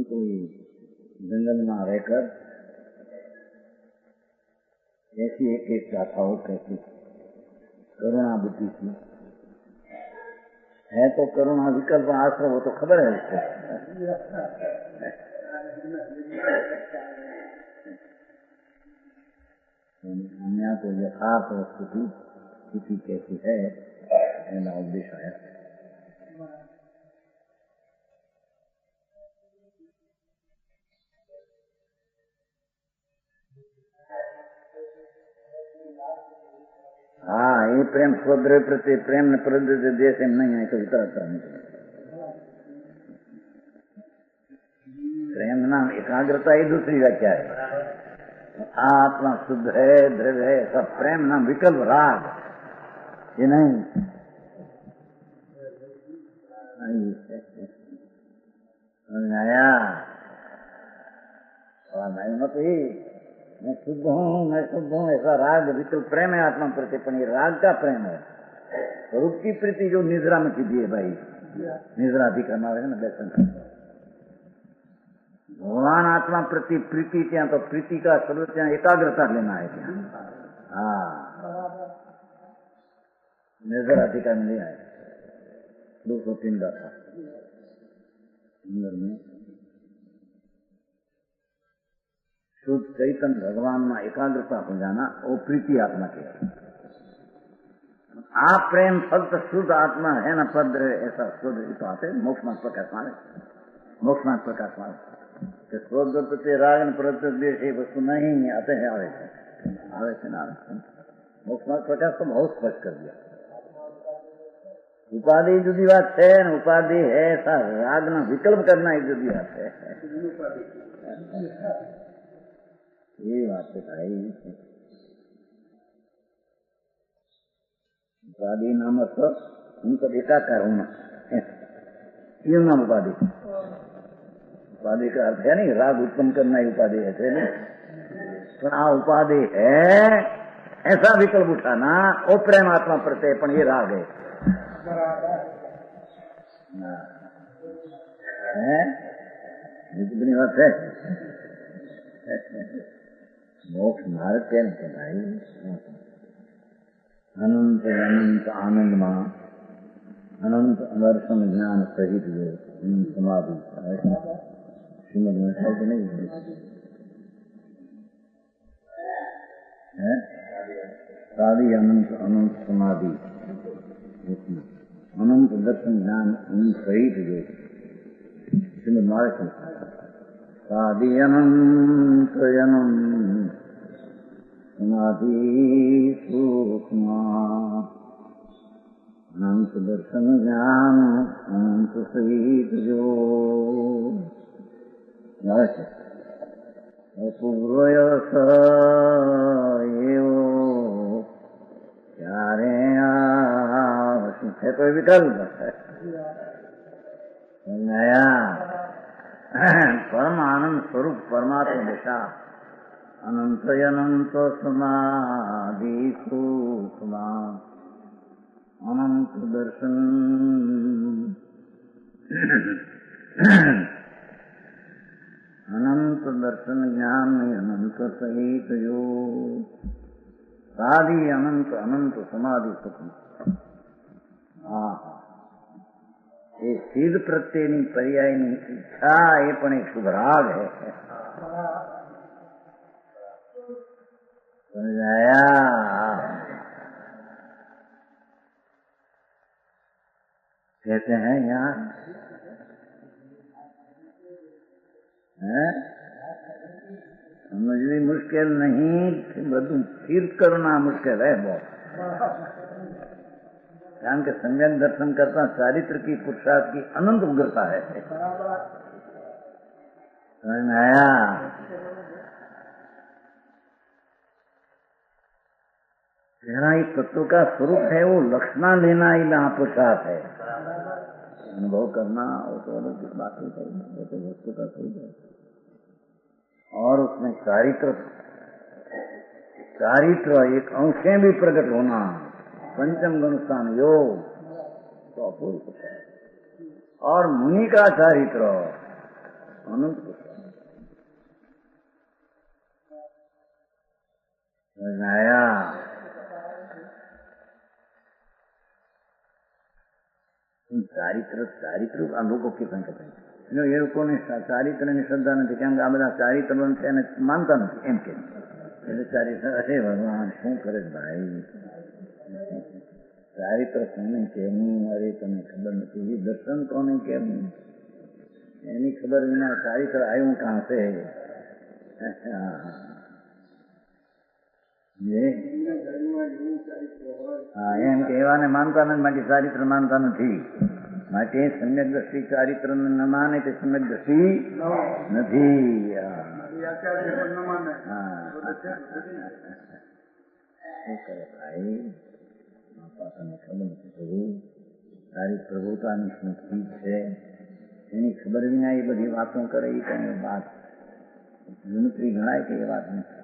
कोई जंगल में रहकर ऐसी एक गाथाओं कैसी करुणा बुद्धि की है, तो करुणा विकल्प आश्रय हो तो खबर है उसको। दुनिया को यथार्थ स्थिति कैसी है मेरा उद्देश्य है। हाँ, ये प्रेम स्वद्रव्य प्रति प्रेम न प्रद्रव्य देश में नहीं है, तो इतना नहीं। प्रेम नाम एकाग्रता ही दूसरी व्याख्या है। आत्मा शुद्ध है, द्रव्य है, सब प्रेम नाम विकल्प राग, ये नहीं। आया? मत ही मैं शुद्ध हूँ ऐसा राग विकल्प प्रेम है आत्मा प्रति, पण ये राग का प्रेम है। स्वरूप की प्रीति जो निद्रा में की दी है भाई, निद्रा भी करना है ना दर्शन। भगवान आत्मा प्रति प्रीति ત્યાં तो प्रीति का शब्द ત્યાં एकाग्रता लेना है ત્યાં। हाँ नजर अधिकार नहीं आए 203 का था अंदर में शुद्ध चैतन्य भगवान में एकाग्रता हो जाना वो प्रीति आत्मा के आप प्रेम फक्त शुद्ध आत्मा है न पद ऐसा शुद्ध आते मोक्ष मार्ग प्रकाश मारे मोक्ष मार्ग प्रकाश मारे क्रोध प्रति राग प्रत्येक ये वस्तु नहीं आते हैं आवे थे ना मोक्ष मार्ग प्रकाश तो बहुत स्पष्ट कर दिया। उपाधि जुदी बात है न उपाधि है ऐसा राग न विकल्प करना एक जुदी बात है ये बात है भाई। उपाधि नाम अर्थ उनका एकाकार होना ये नाम उपाधि। उपाधि का अर्थ है नहीं राग उत्पन्न करना ही उपाधि है नहीं उपाधि है ऐसा विकल्प उठाना वो प्रेमात्मा प्रत्यय पण ये राग है कितनी बात है। मोक्ष मार्ग के भाई अनंत अनंत आनंद मां अनंत दर्शन ज्ञान सहित जो समाधि श्रीमद में शब्द नहीं है सारी अनंत अनंत समाधि अनंत दर्शन ज्ञान सहित जो श्रीमद मार्ग साधी अनंत अनंत समाधि सूक्ष्म अनंत दर्शन ज्ञान अनंत सहित जो पूर्वयस यारे है तो विकल्प है नया परम आनंद स्वरूप परमात्मा दिशा अनंत अनंत समाधि सूक्ष्म अनंत दर्शन अनंत दर्शन ज्ञान अनंत सहित जो साधी अनंत अनंत समाधि सूक्ष्म। हाँ ये सिद्ध प्रत्ययनी पर्यायनी इच्छा ये पण एक शुभ राग है समझाया। कहते हैं यहाँ समझनी मुश्किल नहीं બધું સ્થિર करना मुश्किल है बहुत कारण के सम्यक दर्शन करता चारित्र की पुरुषार्थ की अनंत उग्रता है समझ में आया। गहरा एक तत्व का स्वरूप है वो लक्षणा लेना ही महापुरुषार्थ है अनुभव करना वो तो अलग बात ही है वो तो वस्तु का स्वरूप है और उसमें चारित्र एक अंशें भी प्रकट होना पंचम गुण स्थान योग तो अपूर्व है और मुनि का चारित्र अनंत आया। ચારિત્ર આ લોકો કેમ કહે એ લોકોને ચારિત્રની શ્રદ્ધા નથી કેમ કે આ બધા ચારિત્ર છે એને માનતા નથી એમ કે એટલે ચારિત્ર અરે ભગવાન શું કરે ભાઈ ચારિત્ર કોને કેમનું અરે તને ખબર નથી એ દર્શન કોને કેમનું એની ખબર વિના ચારિત્ર આવ્યું કાં છે એમ કહેવાને માનતા નથી માટે ચારિત્ર માનતા નથી માટે સમ્યક દ્રષ્ટિ ચારિત્ર ન માને તે સમ્યક દ્રષ્ટિ નથી। શું કરે ભાઈ બાપા તને ખબર નથી પ્રભુ તારી પ્રભુતાની શું ચીજ છે એની ખબર વિના એ બધી વાતો કરે એ કઈ વાત વિનંતી ગણાય કે એ વાત નથી।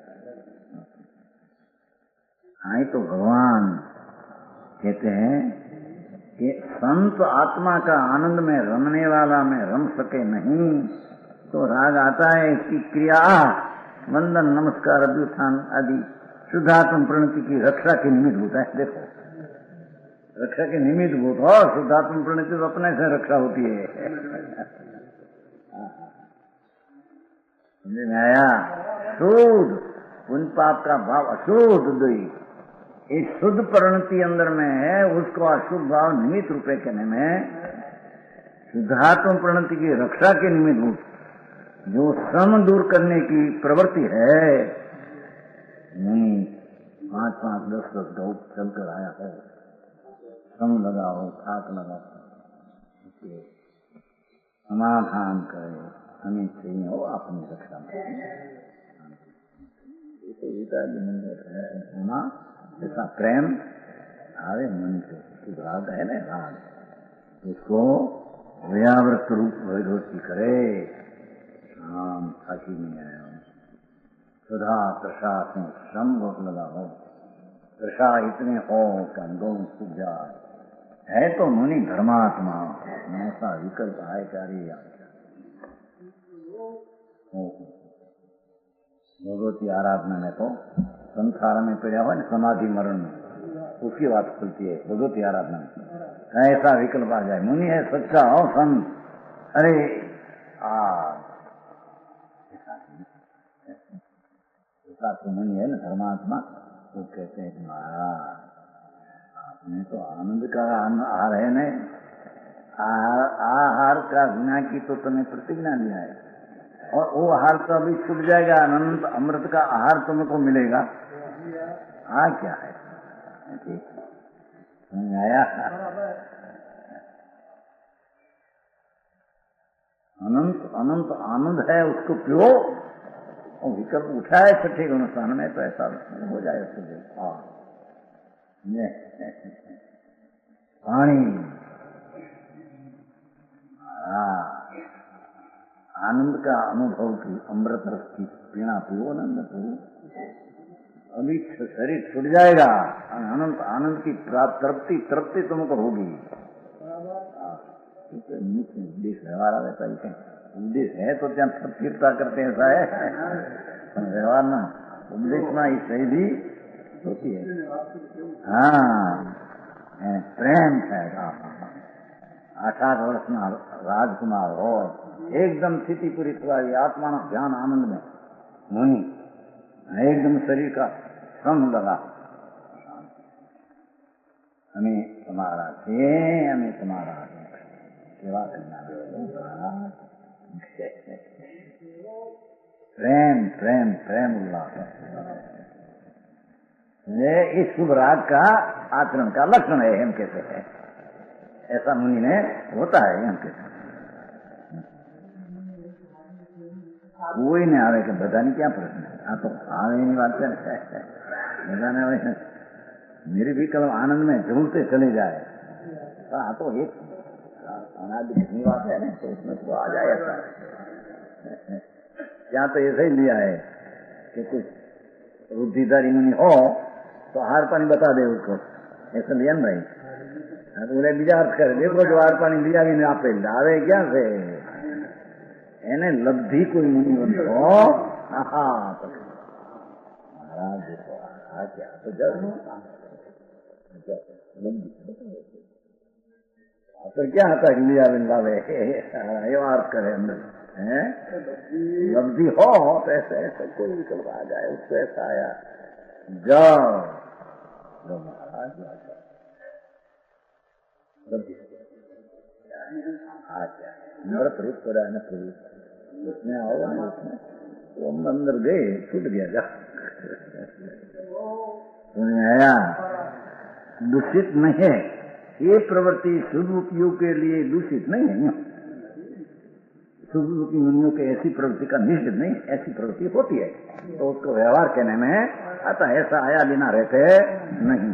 हाँ तो भगवान कहते हैं कि संत आत्मा का आनंद में रमने वाला में रम सके नहीं तो राग आता है, इसकी क्रिया वंदन, नमस्कार, अभ्युत्थान आदि शुद्धात्म प्रणति की रक्षा के निमित्त होता है। देखो, रक्षा के निमित्त भूत हो, शुद्धात्म प्रणति तो अपने से रक्षा होती है। समझ में आया? शुद्ध पुण्य पाप का भाव अशुद्ध दुई, इस शुद्ध परिणति अंदर में है, उसको अशुद्ध भाव निमित्त रूपे कहने में शुद्धात्म प्रणति की रक्षा के निमित्त जो श्रम दूर करने की प्रवृत्ति है, नहीं 5-5, 10-10 गौ चलकर आया है, श्रम लगाओ, थाक लगाओ, समाधान करे, हमें चाहिए हो अपनी रक्षा में। होना ऐसा प्रेम आवे मन से, राग है ना, राग उसको व्यावृत रूप वैरोची करे। हम साखी में आया हूँ, सुधा प्रसा से श्रम बहुत लगा हो, प्रसा इतने हो कि दोनों सूझ जाए, है तो मुनि धर्मात्मा, ऐसा विकल्प आए कार्य भगवती आराधना में तो संसार में पड़ा हुआ ना समाधि मरण में, उसकी बात खुलती है भगवती आराधना में। ऐसा विकल्प आ जाए, मुनि है सच्चा हो संत, अरे तो मुनि है ना धर्मात्मा, वो कहते हैं महाराज आपने तो आनंद का आहार है न, आहार का गुना की तो तुम्हें प्रतिज्ञा दिया है, और वो आहार तो अभी छूट जाएगा, अनंत अमृत का आहार तुमको मिलेगा। क्या है समझ आया? अनंत अनंत आनंद है, उसको पियो। और विकल्प उठा है छठे गुणस्थान में, तो ऐसा हो जाए पानी आनंद का अनुभव की, अमृत रस की पीना पियो, आनंद पियो, अभी शरीर छूट जाएगा, अनंत आनंद की तृप्ति तुमको होगी। उद्देश्य व्यवहार रहता है, उद्देश्य है तो क्या तीर्थता करते हैं, ऐसा है व्यवहार ना, उद्देश्य ना इस सही भी होती है। प्रेम है, 8 वर्ष ना राजकुमार हो, एकदम स्थिति पूरी तुम्हारी आत्मा ना ध्यान आनंद में मुनि, एकदम शरीर का श्रम लगा, हमें तुम्हारा सेवा करना, प्रेम प्रेम प्रेम उल्लास ये इस शुभ राग का आचरण का लक्षण है, हम कहते हैं। ऐसा मुनि में होता है, हम कहते हैं। कोई नहीं आवे कि बताने क्या प्रश्न है, आप तो आवे नहीं बात है, बताने मेरी भी कलम आनंद में झूलते चले जाए, तो एक अनादि बात है ना, तो उसमें तो आ जाए ऐसा। क्या तो ऐसे ही लिया है कि कुछ बुद्धिदारी मुनि हो तो हार पानी बता दे उसको, ऐसा लिया ना भाई, बोले बीजा अर्थ करे, देखो जो हार पानी लिया भी नहीं, आप लावे क्या से એને લબ્ધિ કોઈ મુનિ हो, तो महाराज देखो क्या तो जब तो क्या आता है लिया बिन लावे, ये अर्थ करे अंदर है, लब्धि हो तो ऐसे ऐसे कोई विकल्प आ जाए, उसको ऐसा आया जो महाराज लब्धि मृत रूप पर है ना, उसमें आओ ना, उसमें वो अंदर गए, छूट गया जा आया, दूषित नहीं है ये प्रवृत्ति, शुभ उपयोग के लिए दूषित नहीं है, शुभ उपयोगी मुनियों के ऐसी प्रवृत्ति का निषेध नहीं, ऐसी प्रवृत्ति होती है, तो उसको व्यवहार कहने में आता, ऐसा आया बिना रहते नहीं।